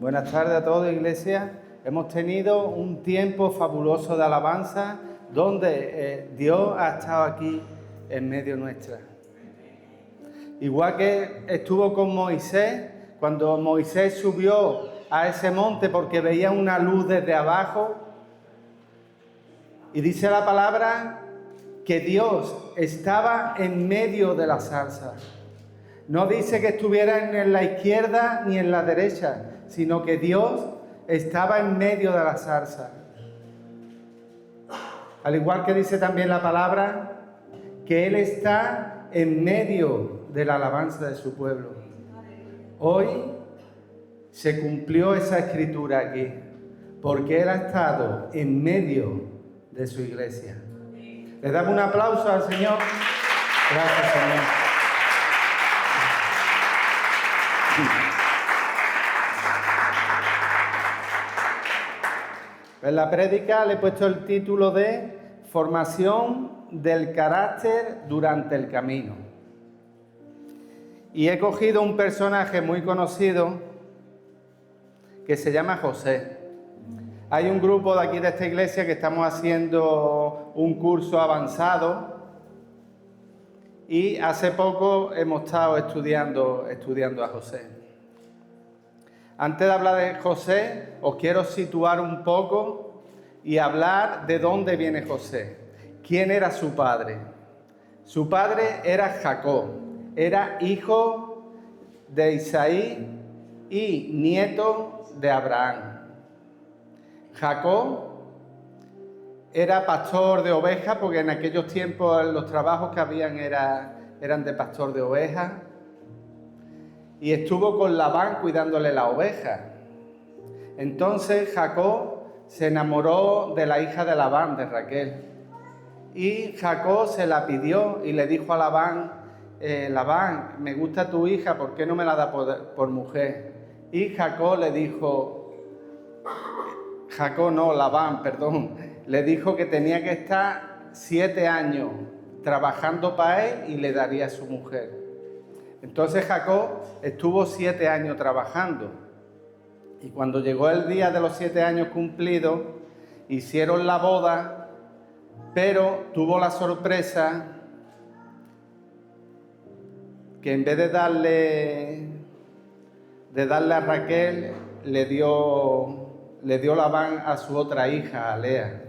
Buenas tardes a todos, iglesia. Hemos tenido un tiempo fabuloso de alabanza donde Dios ha estado aquí en medio nuestra. Igual que estuvo con Moisés, cuando Moisés subió a ese monte porque veía una luz desde abajo, y dice la palabra que Dios estaba en medio de la zarza. No dice que estuviera ni en la izquierda ni en la derecha, sino que Dios estaba en medio de la zarza. Al igual que dice también la palabra, que Él está en medio de la alabanza de su pueblo. Hoy se cumplió esa escritura aquí, porque Él ha estado en medio de su iglesia. Le damos un aplauso al Señor. Gracias, Señor. En la prédica le he puesto el título de Formación del carácter durante el camino. Y he cogido un personaje muy conocido que se llama José. Hay un grupo de aquí de esta iglesia que estamos haciendo un curso avanzado y hace poco hemos estado estudiando a José. Antes de hablar de José, os quiero situar un poco y hablar de dónde viene José. ¿Quién era su padre? Su padre era Jacob, era hijo de Isaí y nieto de Abraham. Jacob era pastor de ovejas, porque en aquellos tiempos los trabajos que habían eran de pastor de ovejas. Y estuvo con Labán cuidándole la oveja. Entonces Jacob se enamoró de la hija de Labán, de Raquel. Y Jacob se la pidió y le dijo a Labán, Labán, me gusta tu hija, ¿por qué no me la da por mujer? Y Labán, le dijo que tenía que estar 7 años trabajando para él y le daría a su mujer. Entonces Jacob estuvo 7 años trabajando y cuando llegó el día de los 7 años cumplidos, hicieron la boda, pero tuvo la sorpresa que en vez de darle a Raquel, le dio Labán a su otra hija, a Lea.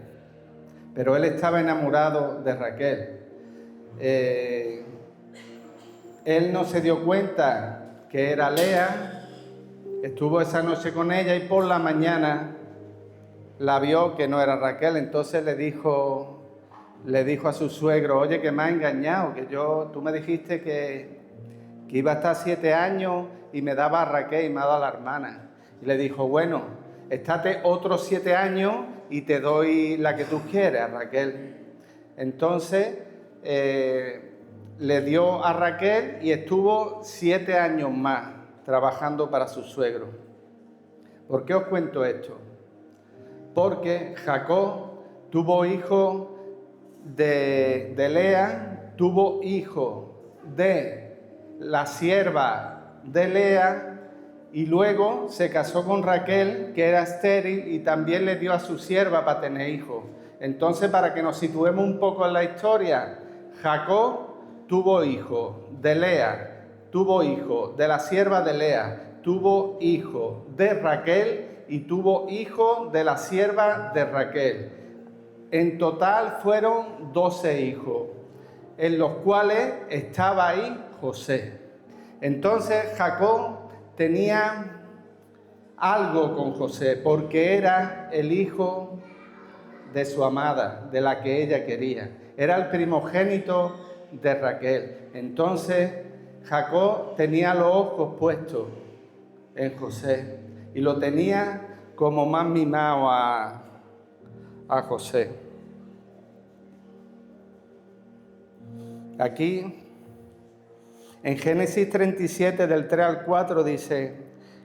Pero él estaba enamorado de Raquel. Él no se dio cuenta que era Lea, estuvo esa noche con ella y por la mañana la vio que no era Raquel. Entonces le dijo a su suegro, oye, que me ha engañado, tú me dijiste que iba a estar 7 años y me daba a Raquel y me ha dado a la hermana. Y le dijo, bueno, estate otros 7 años y te doy la que tú quieres, a Raquel. Entonces le dio a Raquel y estuvo 7 años más trabajando para su suegro. ¿Por qué os cuento esto? Porque Jacob tuvo hijo de Lea, tuvo hijo de la sierva de Lea y luego se casó con Raquel, que era estéril, y también le dio a su sierva para tener hijos. Entonces, para que nos situemos un poco en la historia, Jacob tuvo hijo de Lea, tuvo hijo de la sierva de Lea, tuvo hijo de Raquel y tuvo hijo de la sierva de Raquel. En total fueron 12 hijos, en los cuales estaba ahí José. Entonces Jacob tenía algo con José, porque era el hijo de su amada, de la que ella quería. Era el primogénito de Raquel. Entonces Jacob tenía los ojos puestos en José y lo tenía como más mimado a José. Aquí en Génesis 37 del 3 al 4 dice,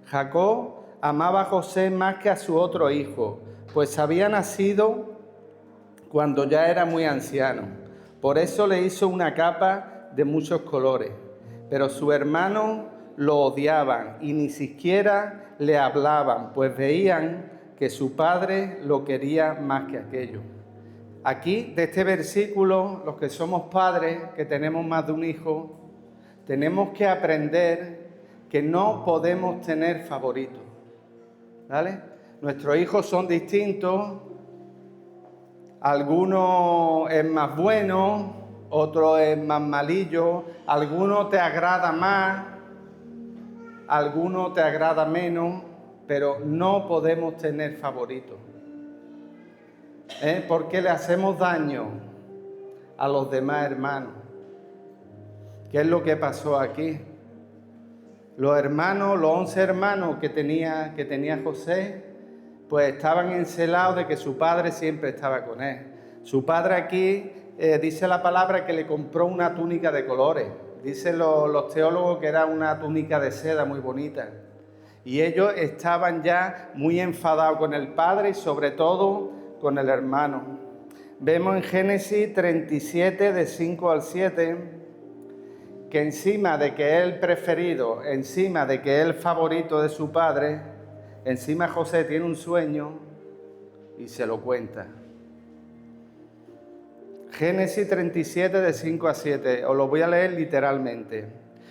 Jacob amaba a José más que a su otro hijo, pues había nacido cuando ya era muy anciano. Por eso le hizo una capa de muchos colores. Pero sus hermanos lo odiaban y ni siquiera le hablaban, pues veían que su padre lo quería más que aquello. Aquí, de este versículo, los que somos padres, que tenemos más de un hijo, tenemos que aprender que no podemos tener favoritos, ¿vale? Nuestros hijos son distintos, algunos es más bueno, otro es más malillo, alguno te agrada más, alguno te agrada menos, pero no podemos tener favoritos. Porque le hacemos daño a los demás hermanos. ¿Qué es lo que pasó aquí? Los 11 hermanos que tenía José, pues estaban encelados de que su padre siempre estaba con él. Su padre aquí dice la palabra que le compró una túnica de colores. Dicen los teólogos que era una túnica de seda muy bonita. Y ellos estaban ya muy enfadados con el padre y sobre todo con el hermano. Vemos en Génesis 37, de 5 al 7, que encima de que él preferido, encima de que él favorito de su padre, encima José tiene un sueño y se lo cuenta. Génesis 37, de 5 a 7, os lo voy a leer literalmente.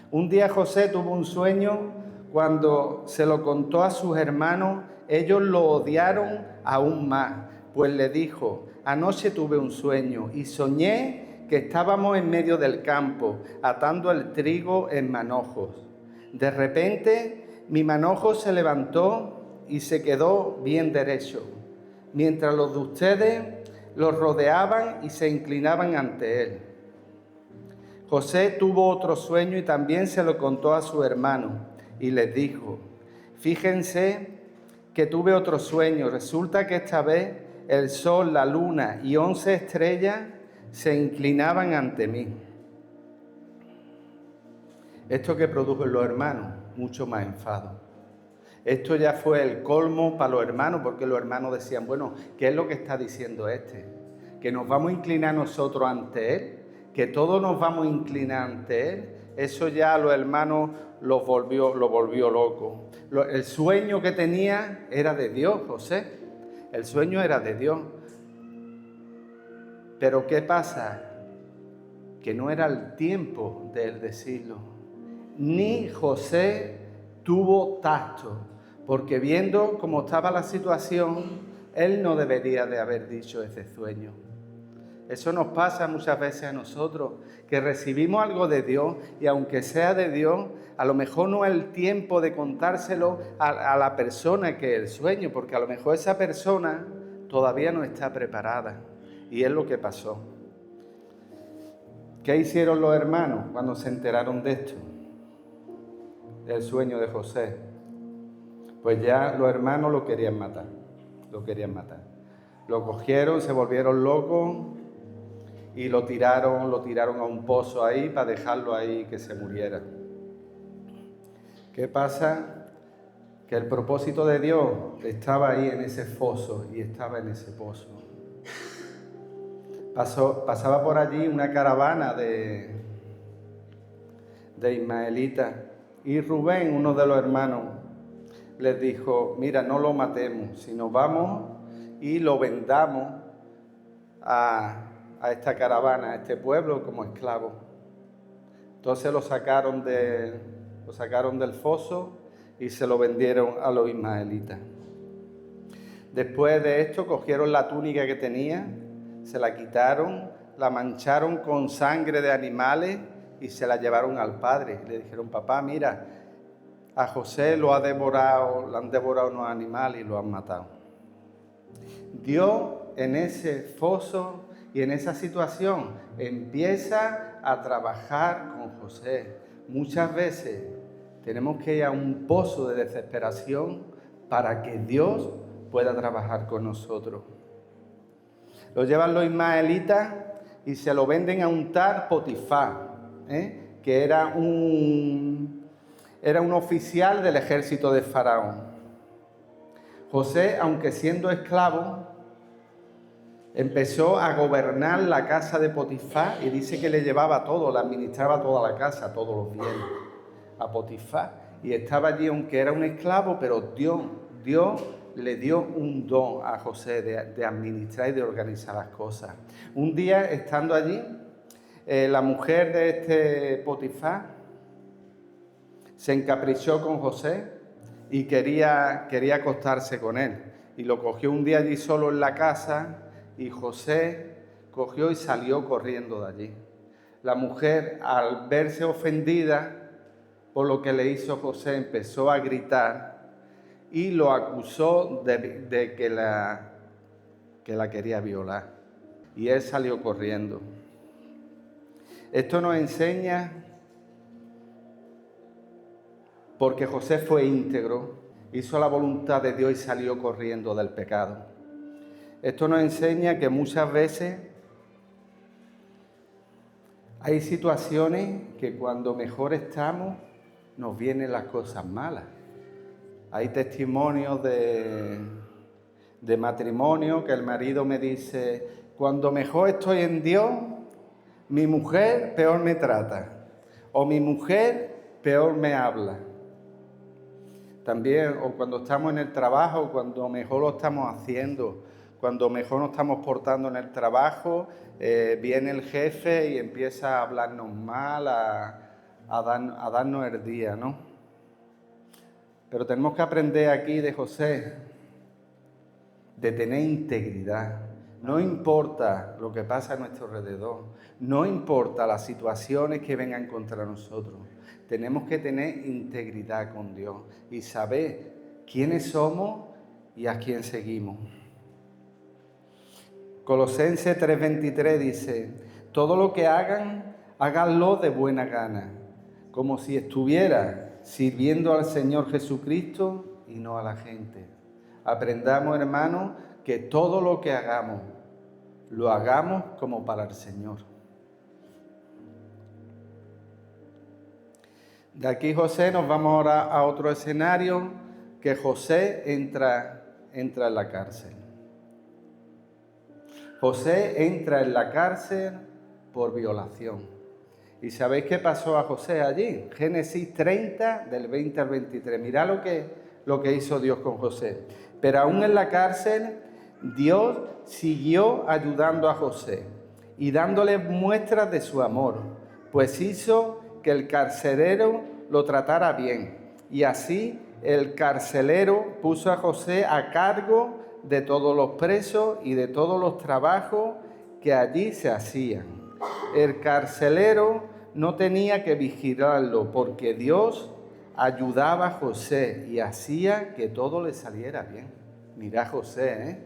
Un día José tuvo un sueño. Cuando se lo contó a sus hermanos, ellos lo odiaron aún más, pues le dijo: anoche tuve un sueño y soñé que estábamos en medio del campo, atando el trigo en manojos. De repente, mi manojo se levantó y se quedó bien derecho, mientras los de ustedes los rodeaban y se inclinaban ante él. José tuvo otro sueño y también se lo contó a su hermano. Y les dijo: fíjense que tuve otro sueño. Resulta que esta vez el sol, la luna y 11 estrellas se inclinaban ante mí. Esto que produjo en los hermanos, mucho más enfado. Esto ya fue el colmo para los hermanos, porque los hermanos decían: bueno, ¿qué es lo que está diciendo este? ¿Que nos vamos a inclinar nosotros ante él? ¿Que todos nos vamos a inclinar ante él? Eso ya a los hermanos lo volvió loco. El sueño que tenía era de Dios, José. El sueño era de Dios. Pero ¿qué pasa? Que no era el tiempo de él decirlo. Ni José tuvo tacto, porque viendo cómo estaba la situación, él no debería de haber dicho ese sueño. Eso nos pasa muchas veces a nosotros, que recibimos algo de Dios y aunque sea de Dios, a lo mejor no es el tiempo de contárselo a la persona que es el sueño, porque a lo mejor esa persona todavía no está preparada. Y es lo que pasó. ¿Qué hicieron los hermanos cuando se enteraron de esto? Del sueño de José. Pues ya los hermanos lo querían matar. Lo cogieron, se volvieron locos y lo tiraron a un pozo ahí para dejarlo ahí que se muriera. ¿Qué pasa? Que el propósito de Dios estaba ahí en ese foso y estaba en ese pozo. Pasaba por allí una caravana de ismaelitas y Rubén, uno de los hermanos, les dijo: mira, no lo matemos, sino vamos y lo vendamos a esta caravana, a este pueblo como esclavo. Entonces lo sacaron del foso y se lo vendieron a los ismaelitas. Después de esto cogieron la túnica que tenía, se la quitaron, la mancharon con sangre de animales y se la llevaron al padre. Le dijeron: papá, mira, a José lo han devorado unos animales y lo han matado. Dios en ese foso y en esa situación empieza a trabajar con José. Muchas veces tenemos que ir a un pozo de desesperación para que Dios pueda trabajar con nosotros. Lo llevan los ismaelitas y se lo venden a un tal Potifar, que era un oficial del ejército de Faraón. José, aunque siendo esclavo, empezó a gobernar la casa de Potifar y dice que le llevaba todo, le administraba toda la casa, todos los bienes a Potifar. y estaba allí, aunque era un esclavo, pero Dios le dio un don a José de administrar y de organizar las cosas. Un día, estando allí, la mujer de este Potifar se encaprichó con José y quería acostarse con él. Y lo cogió un día allí solo en la casa y José cogió y salió corriendo de allí. La mujer, al verse ofendida por lo que le hizo José, empezó a gritar y lo acusó de que la quería violar. Y él salió corriendo. Esto nos enseña, porque José fue íntegro, hizo la voluntad de Dios y salió corriendo del pecado. Esto nos enseña que muchas veces hay situaciones que cuando mejor estamos nos vienen las cosas malas. Hay testimonios de matrimonio que el marido me dice: cuando mejor estoy en Dios, mi mujer peor me trata, o mi mujer peor me habla. También, o cuando estamos en el trabajo, cuando mejor lo estamos haciendo, cuando mejor nos estamos portando en el trabajo, viene el jefe y empieza a hablarnos mal, a darnos el día, ¿no? Pero tenemos que aprender aquí de José, de tener integridad. No importa lo que pasa a nuestro alrededor, no importa las situaciones que vengan contra nosotros. Tenemos que tener integridad con Dios y saber quiénes somos y a quién seguimos. Colosenses 3:23 dice: todo lo que hagan, háganlo de buena gana, como si estuviera sirviendo al Señor Jesucristo y no a la gente. Aprendamos, hermanos, que todo lo que hagamos, lo hagamos como para el Señor. De aquí, José, nos vamos ahora a otro escenario, que José entra en la cárcel. José entra en la cárcel por violación. ¿Y sabéis qué pasó a José allí? Génesis 30, del 20 al 23. Mirad lo que hizo Dios con José. Pero aún en la cárcel, Dios siguió ayudando a José y dándole muestras de su amor, pues hizo que el carcelero lo tratara bien. Y así el carcelero puso a José a cargo de todos los presos y de todos los trabajos que allí se hacían. El carcelero no tenía que vigilarlo, porque Dios ayudaba a José y hacía que todo le saliera bien. Mirá José,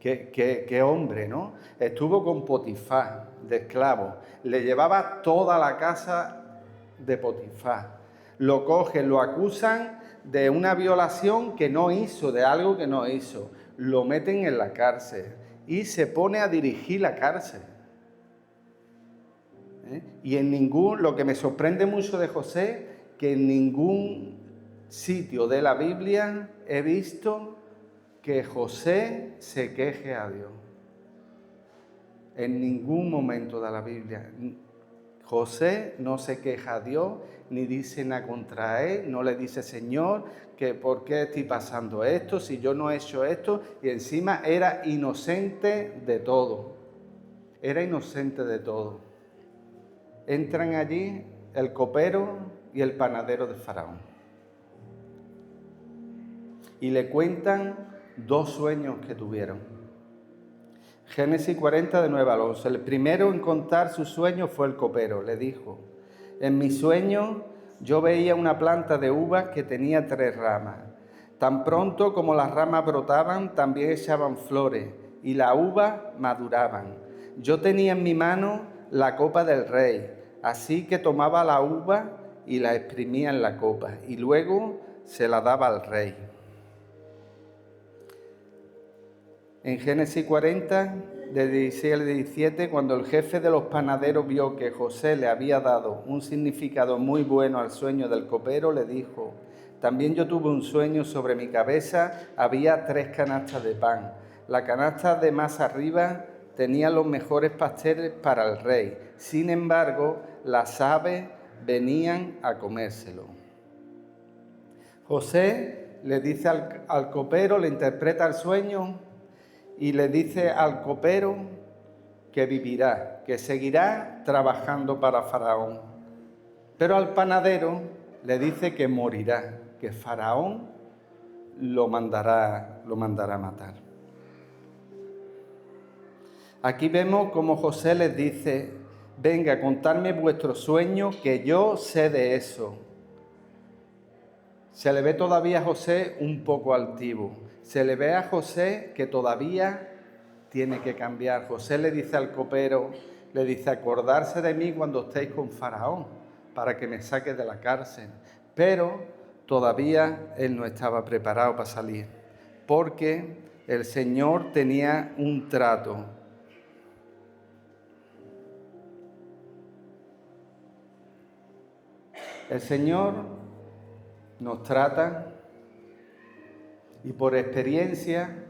Qué hombre, ¿no? Estuvo con Potifar, de esclavo. Le llevaba toda la casa de Potifar. Lo cogen, lo acusan de una violación que no hizo, de algo que no hizo. Lo meten en la cárcel y se pone a dirigir la cárcel. Y lo que me sorprende mucho de José, que en ningún sitio de la Biblia he visto que José se queje a Dios. En ningún momento de la Biblia. José no se queja a Dios, ni dice nada contra él, no le dice: Señor, que ¿por qué estoy pasando esto? Si yo no he hecho esto. Y encima era inocente de todo. Era inocente de todo. Entran allí el copero y el panadero de Faraón. Y le cuentan 2 sueños que tuvieron. Génesis 40, de 9 al 11. El primero en contar su sueño fue el copero. Le dijo: en mi sueño yo veía una planta de uvas que tenía 3 ramas. Tan pronto como las ramas brotaban, también echaban flores y las uvas maduraban. Yo tenía en mi mano la copa del rey, así que tomaba la uva y la exprimía en la copa y luego se la daba al rey. En Génesis 40, de 16 al 17, cuando el jefe de los panaderos vio que José le había dado un significado muy bueno al sueño del copero, le dijo: también yo tuve un sueño, sobre mi cabeza había 3 canastas de pan. La canasta de más arriba tenía los mejores pasteles para el rey. Sin embargo, las aves venían a comérselo. José le dice al copero, le interpreta el sueño y le dice al copero que vivirá, que seguirá trabajando para Faraón. Pero al panadero le dice que morirá, que Faraón lo mandará a matar. Aquí vemos cómo José les dice: venga, contadme vuestro sueño, que yo sé de eso. Se le ve todavía a José un poco altivo. Se le ve a José que todavía tiene que cambiar. José le dice al copero, le dice: acordarse de mí cuando estéis con Faraón, para que me saque de la cárcel. Pero todavía él no estaba preparado para salir, porque el Señor tenía un trato. El Señor nos trata y por experiencia,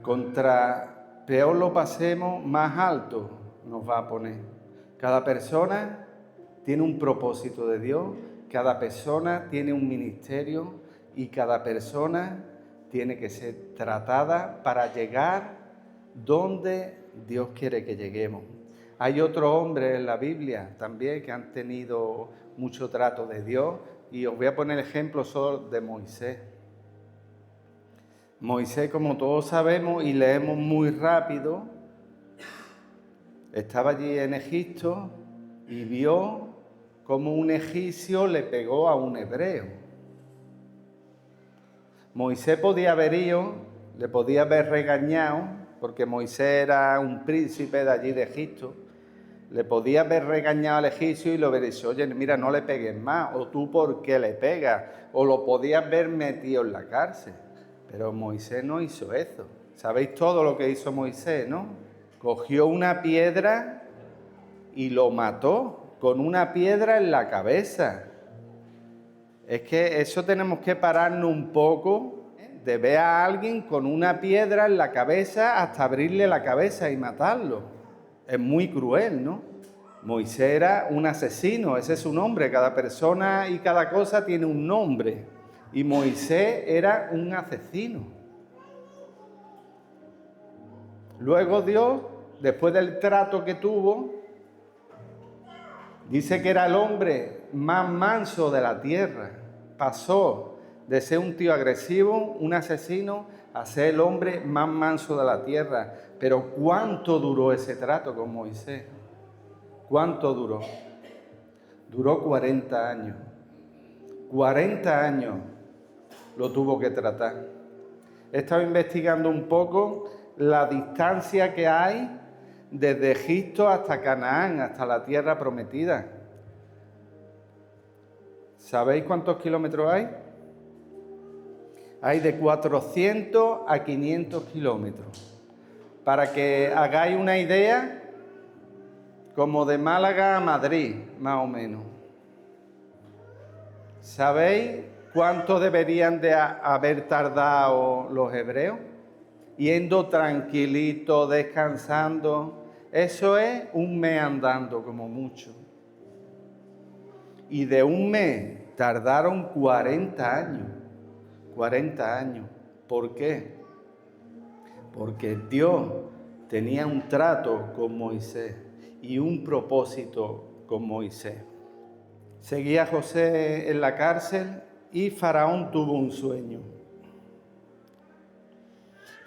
contra peor lo pasemos, más alto nos va a poner. Cada persona tiene un propósito de Dios, cada persona tiene un ministerio y cada persona tiene que ser tratada para llegar donde Dios quiere que lleguemos. Hay otros hombres en la Biblia también que han tenido mucho trato de Dios y os voy a poner ejemplo solo de Moisés. Moisés, como todos sabemos y leemos muy rápido, estaba allí en Egipto y vio cómo un egipcio le pegó a un hebreo. Moisés podía haber ido, le podía haber regañado, porque Moisés era un príncipe de allí de Egipto. Le podía haber regañado al egipcio y le hubiera dicho: oye, mira, no le pegues más, o tú por qué le pegas, o lo podía haber metido en la cárcel. Pero Moisés no hizo eso. ¿Sabéis todo lo que hizo Moisés, no? Cogió una piedra y lo mató con una piedra en la cabeza. Es que eso tenemos que pararnos un poco de ver a alguien con una piedra en la cabeza hasta abrirle la cabeza y matarlo. Es muy cruel, ¿no? Moisés era un asesino, ese es su nombre. Cada persona y cada cosa tiene un nombre. Y Moisés era un asesino. Luego Dios, después del trato que tuvo, dice que era el hombre más manso de la tierra. Pasó de ser un tío agresivo, un asesino, a ser el hombre más manso de la tierra. Pero ¿cuánto duró ese trato con Moisés? ¿Cuánto duró? Duró 40 años. 40 años lo tuvo que tratar. He estado investigando un poco la distancia que hay desde Egipto hasta Canaán, hasta la tierra prometida. ¿Sabéis cuántos kilómetros hay? Hay de 400 a 500 kilómetros. Para que hagáis una idea, como de Málaga a Madrid, más o menos. ¿Sabéis cuánto deberían de haber tardado los hebreos? Yendo tranquilito, descansando. Eso es un mes andando como mucho. Y de un mes tardaron 40 años. 40 años. ¿Por qué? Porque Dios tenía un trato con Moisés y un propósito con Moisés. Seguía José en la cárcel y Faraón tuvo un sueño.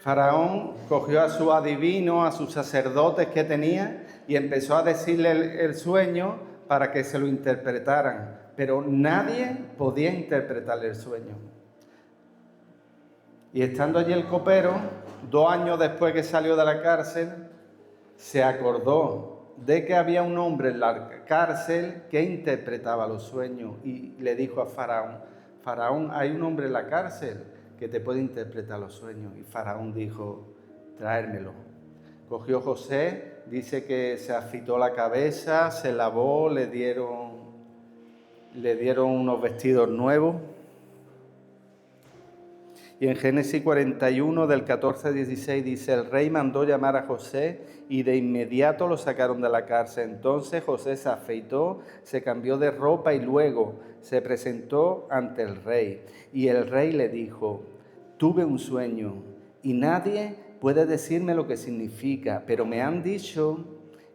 Faraón cogió a su adivino, a sus sacerdotes que tenía y empezó a decirle el sueño para que se lo interpretaran. Pero nadie podía interpretarle el sueño. Y estando allí el copero, 2 años después que salió de la cárcel, se acordó de que había un hombre en la cárcel que interpretaba los sueños y le dijo a Faraón: Faraón, hay un hombre en la cárcel que te puede interpretar los sueños. Y Faraón dijo: traérmelo. Cogió José, dice que se afeitó la cabeza, se lavó, le dieron unos vestidos nuevos. Y en Génesis 41, del 14 al 16, dice, el rey mandó llamar a José y de inmediato lo sacaron de la cárcel. Entonces José se afeitó, se cambió de ropa y luego se presentó ante el rey. Y el rey le dijo, tuve un sueño y nadie puede decirme lo que significa, pero me han dicho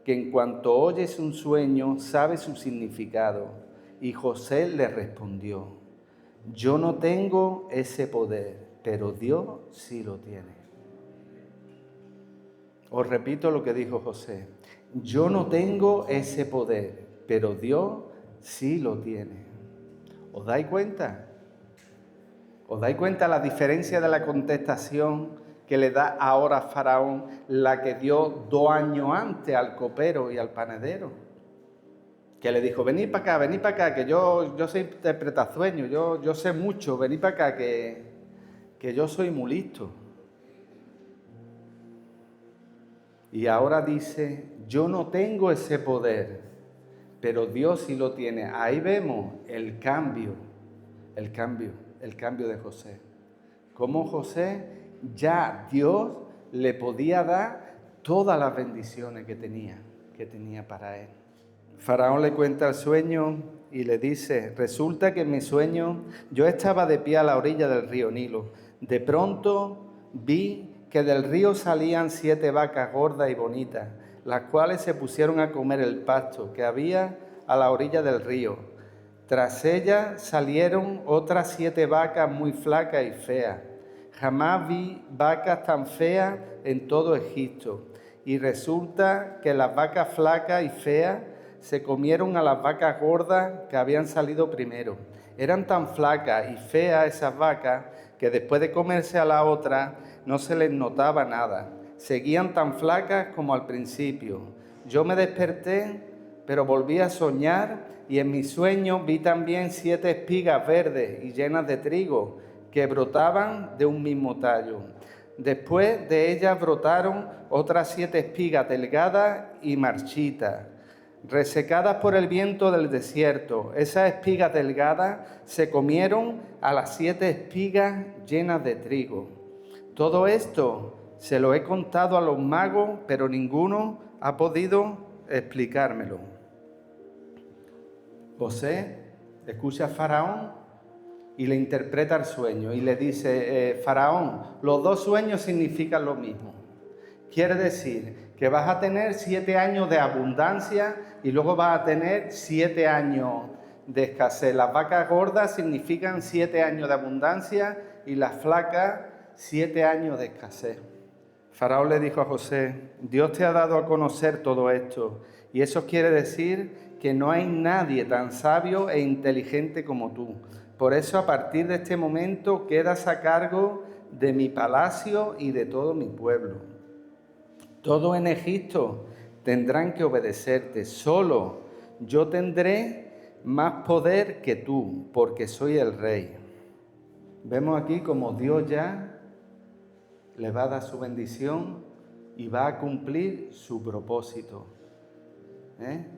que en cuanto oyes un sueño, sabes su significado. Y José le respondió, yo no tengo ese poder, pero Dios sí lo tiene. Os repito lo que dijo José, yo no tengo ese poder, pero Dios sí lo tiene. ¿Os dais cuenta? ¿Os dais cuenta la diferencia de la contestación que le da ahora Faraón, la que dio 2 años antes al copero y al panadero? Que le dijo, venid para acá, que yo sé interpretar sueños, yo sé mucho, venid para acá, que yo soy muy listo. Y ahora dice, yo no tengo ese poder, pero Dios sí lo tiene. Ahí vemos el cambio de José. Cómo José ya Dios le podía dar todas las bendiciones que tenía para él. Faraón le cuenta el sueño y le dice, resulta que en mi sueño yo estaba de pie a la orilla del río Nilo. De pronto vi que del río salían 7 vacas gordas y bonitas, las cuales se pusieron a comer el pasto que había a la orilla del río. Tras ellas salieron otras 7 vacas muy flacas y feas. Jamás vi vacas tan feas en todo Egipto. Y resulta que las vacas flacas y feas se comieron a las vacas gordas que habían salido primero. Eran tan flacas y feas esas vacas que después de comerse a la otra no se les notaba nada. Seguían tan flacas como al principio. Yo me desperté, pero volví a soñar y en mi sueño vi también 7 espigas verdes y llenas de trigo que brotaban de un mismo tallo. Después de ellas brotaron otras 7 espigas delgadas y marchitas, resecadas por el viento del desierto. Esas espigas delgadas se comieron a las 7 espigas llenas de trigo. Todo esto se lo he contado a los magos, pero ninguno ha podido explicármelo. José escucha a Faraón y le interpreta el sueño y le dice, Faraón, los 2 sueños significan lo mismo. Quiere decir que vas a tener 7 años de abundancia y luego vas a tener 7 años de escasez. Las vacas gordas significan 7 años de abundancia y las flacas 7 años de escasez. Faraón le dijo a José, Dios te ha dado a conocer todo esto y eso quiere decir que no hay nadie tan sabio e inteligente como tú. Por eso a partir de este momento quedas a cargo de mi palacio y de todo mi pueblo. Todos en Egipto tendrán que obedecerte. Solo yo tendré más poder que tú, porque soy el rey. Vemos aquí como Dios ya le va a dar su bendición y va a cumplir su propósito.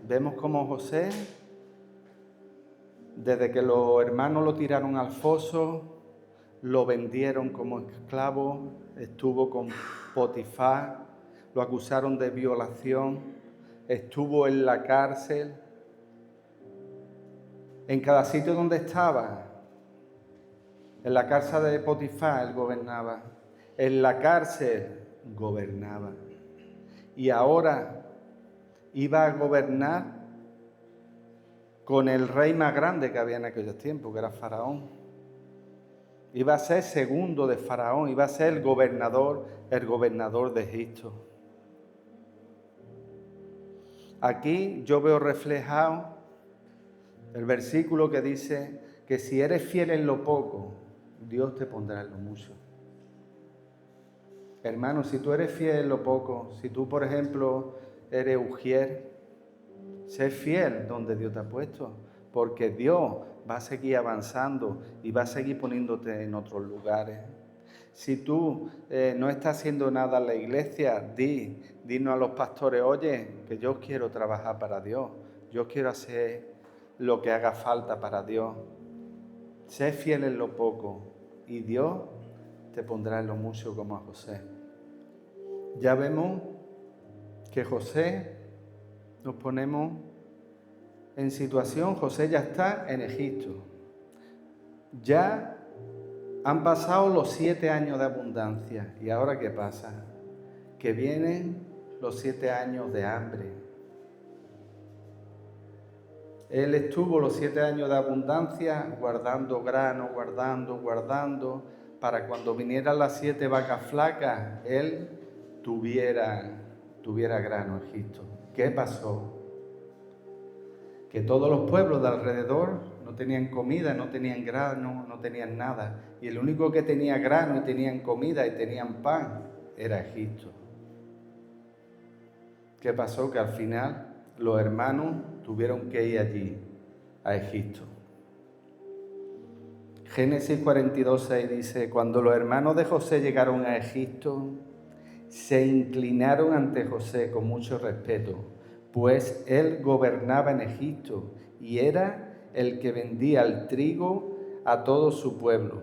Vemos como José, desde que los hermanos lo tiraron al foso, lo vendieron como esclavo, estuvo con Potifar, lo acusaron de violación, estuvo en la cárcel. En cada sitio donde estaba, en la casa de Potifar él gobernaba, en la cárcel gobernaba. Y ahora iba a gobernar con el rey más grande que había en aquellos tiempos, que era Faraón. Iba a ser segundo de Faraón, iba a ser el gobernador de Egipto. Aquí yo veo reflejado el versículo que dice que si eres fiel en lo poco, Dios te pondrá en lo mucho. Hermano, si tú eres fiel en lo poco, si tú, por ejemplo, eres ujier, sé fiel donde Dios te ha puesto, porque Dios va a seguir avanzando y va a seguir poniéndote en otros lugares. Si tú no estás haciendo nada en la iglesia, dinos a los pastores, oye, que yo quiero trabajar para Dios, yo quiero hacer lo que haga falta para Dios. Sé fiel en lo poco y Dios te pondrá en lo mucho como a José. Ya vemos que José, nos ponemos en situación, José ya está en Egipto. Ya han pasado los 7 años de abundancia. ¿Y ahora qué pasa? Que vienen los 7 años de hambre. Él estuvo los 7 años de abundancia guardando grano, guardando, para cuando vinieran las 7 vacas flacas, él tuviera grano en Egipto. ¿Qué pasó? Que todos los pueblos de alrededor no tenían comida, no tenían grano, no tenían nada. Y el único que tenía grano y tenían comida y tenían pan era Egipto. ¿Qué pasó? Que al final los hermanos tuvieron que ir allí, a Egipto. Génesis 42:6 dice: cuando los hermanos de José llegaron a Egipto, se inclinaron ante José con mucho respeto, pues él gobernaba en Egipto y era el que vendía el trigo a todo su pueblo.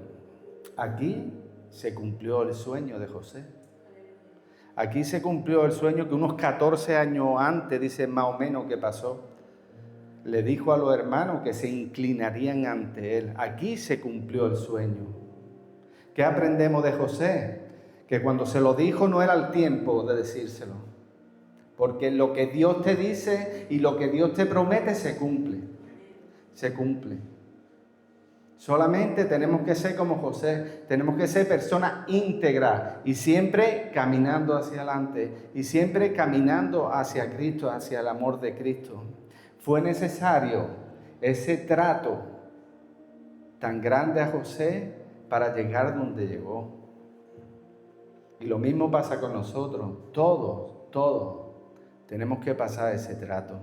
Aquí se cumplió el sueño de José. Aquí se cumplió el sueño que unos 14 años antes, dice más o menos que pasó. Le dijo a los hermanos que se inclinarían ante él. Aquí se cumplió el sueño. ¿Qué aprendemos de José? Que cuando se lo dijo no era el tiempo de decírselo. Porque lo que Dios te dice y lo que Dios te promete se cumple. Se cumple. Solamente tenemos que ser como José, tenemos que ser personas íntegras y siempre caminando hacia adelante y siempre caminando hacia Cristo, hacia el amor de Cristo. Fue necesario ese trato tan grande a José para llegar donde llegó. Y lo mismo pasa con nosotros, todos tenemos que pasar ese trato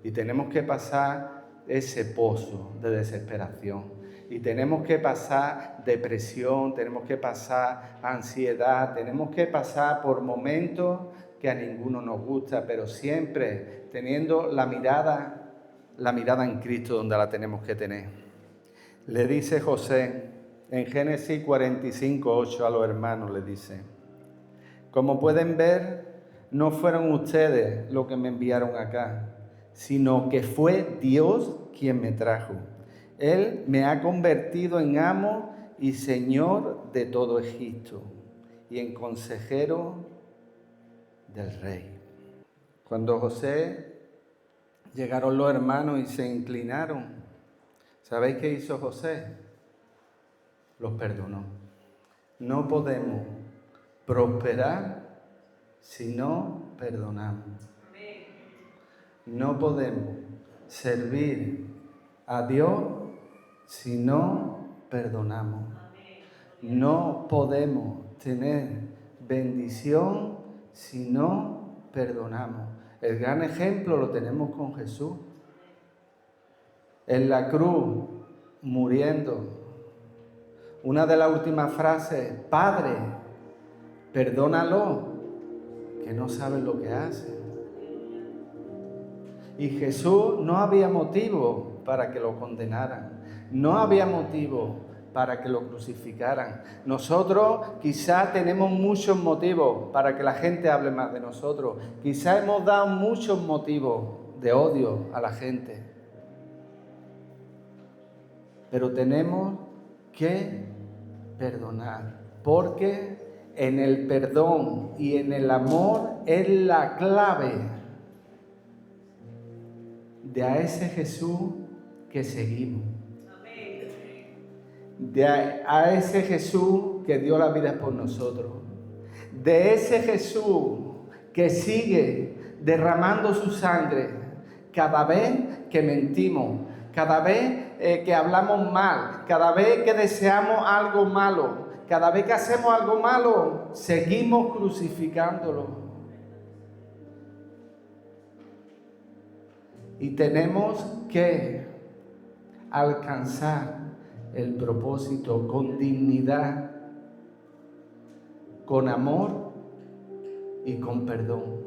y tenemos que pasar ese pozo de desesperación. Y tenemos que pasar depresión, tenemos que pasar ansiedad, tenemos que pasar por momentos que a ninguno nos gusta, pero siempre teniendo la mirada en Cristo donde la tenemos que tener. Le dice José en Génesis 45:8 a los hermanos, le dice: como pueden ver, no fueron ustedes los que me enviaron acá, sino que fue Dios quien me trajo. Él me ha convertido en amo y señor de todo Egipto y en consejero del rey. Cuando José llegaron los hermanos y se inclinaron, ¿sabéis qué hizo José? Los perdonó. No podemos prosperar si no perdonamos. No podemos servir a Dios si no perdonamos. No podemos tener bendición si no perdonamos. El gran ejemplo lo tenemos con Jesús. En la cruz, muriendo. Una de las últimas frases: Padre, perdónalo, que no saben lo que hacen. Y Jesús no había motivo para que lo condenaran. No había motivo para que lo crucificaran. Nosotros quizás tenemos muchos motivos para que la gente hable más de nosotros. Quizás hemos dado muchos motivos de odio a la gente. Pero tenemos que perdonar, porque en el perdón y en el amor es la clave de a ese Jesús que seguimos. De a ese Jesús que dio la vida por nosotros. De ese Jesús que sigue derramando su sangre cada vez que mentimos, cada vez que hablamos mal, cada vez que deseamos algo malo, cada vez que hacemos algo malo, seguimos crucificándolo. Y tenemos que alcanzar el propósito con dignidad, con amor y con perdón.